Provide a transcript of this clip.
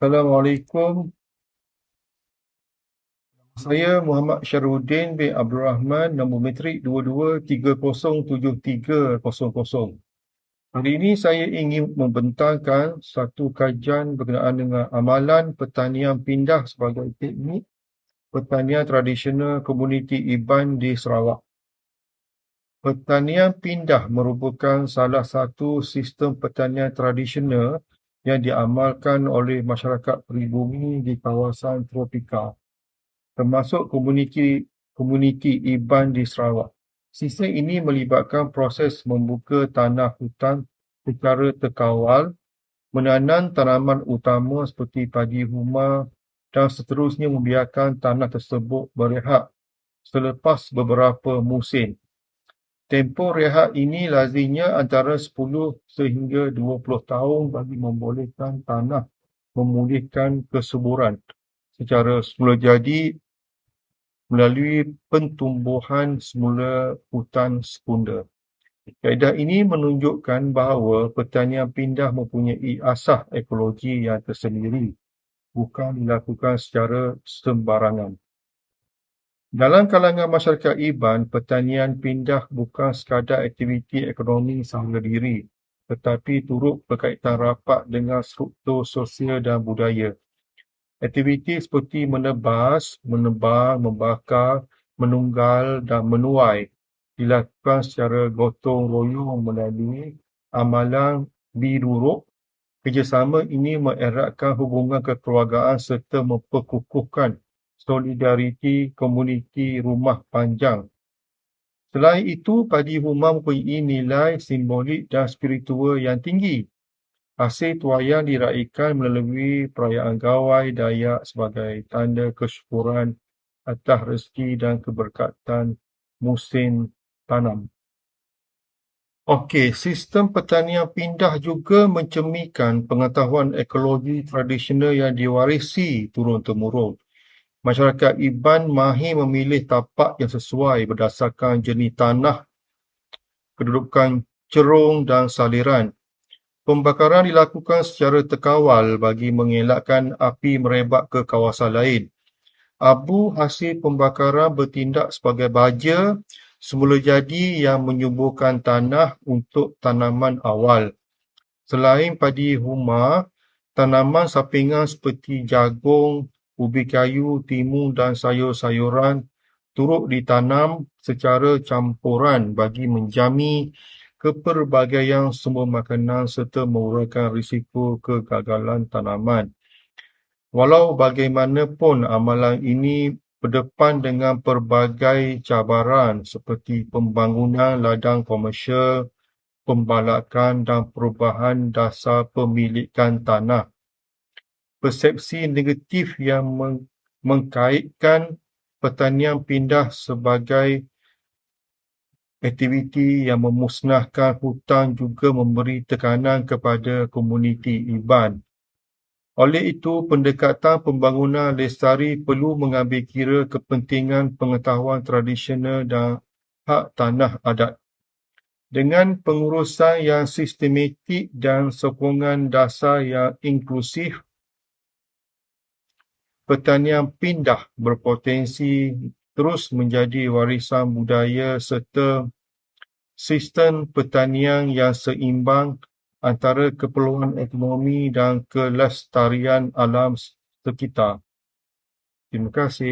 Assalamualaikum. Saya Muhammad Syarudin bin Abdul Rahman, nombor metrik 22307300. Hari ini saya ingin membentangkan satu kajian berkenaan dengan amalan pertanian pindah sebagai teknik pertanian tradisional komuniti Iban di Sarawak. Pertanian pindah merupakan salah satu sistem pertanian tradisional yang diamalkan oleh masyarakat peribumi di kawasan tropika, termasuk komuniti Iban di Sarawak. Sistem ini melibatkan proses membuka tanah hutan secara terkawal, menanam tanaman utama seperti padi huma dan seterusnya membiarkan tanah tersebut berehat selepas beberapa musim. Tempoh rehat ini lazimnya antara 10 sehingga 20 tahun bagi membolehkan tanah memulihkan kesuburan secara semula jadi melalui pentumbuhan semula hutan sekunder. Kaedah ini menunjukkan bahawa pertanian pindah mempunyai asas ekologi yang tersendiri, bukan dilakukan secara sembarangan. Dalam kalangan masyarakat Iban, pertanian pindah bukan sekadar aktiviti ekonomi sahaja diri, tetapi turut berkaitan rapat dengan struktur sosial dan budaya. Aktiviti seperti menebas, menebang, membakar, menunggal dan menuai dilakukan secara gotong royong melalui amalan biduruk. Kerjasama ini mengeratkan hubungan kekeluargaan serta memperkukuhkan solidariti komuniti rumah panjang. Selain itu, padi huma mempunyai nilai simbolik dan spiritual yang tinggi. Hasil tuaian diraikan melalui perayaan Gawai Dayak sebagai tanda kesyukuran atas rezeki dan keberkatan musim tanam. Okey, sistem pertanian pindah juga mencerminkan pengetahuan ekologi tradisional yang diwarisi turun-temurun. Masyarakat Iban mahir memilih tapak yang sesuai berdasarkan jenis tanah, kedudukan cerung dan saliran. Pembakaran dilakukan secara terkawal bagi mengelakkan api merebak ke kawasan lain. Abu hasil pembakaran bertindak sebagai baja semula jadi yang menyuburkan tanah untuk tanaman awal. Selain padi huma, tanaman sampingan seperti jagung, ubi kayu, timun dan sayur-sayuran turut ditanam secara campuran bagi menjami kepelbagaian sumber makanan serta mengurangkan risiko kegagalan tanaman. Walau bagaimanapun, amalan ini berdepan dengan pelbagai cabaran seperti pembangunan ladang komersial, pembalakan dan perubahan dasar pemilikan tanah. Persepsi negatif yang mengkaitkan pertanian pindah sebagai aktiviti yang memusnahkan hutan juga memberi tekanan kepada komuniti Iban. Oleh itu, pendekatan pembangunan lestari perlu mengambil kira kepentingan pengetahuan tradisional dan hak tanah adat. Dengan pengurusan yang sistematik dan sokongan dasar yang inklusif, pertanian pindah berpotensi terus menjadi warisan budaya serta sistem pertanian yang seimbang antara keperluan ekonomi dan kelestarian alam sekitar. Terima kasih.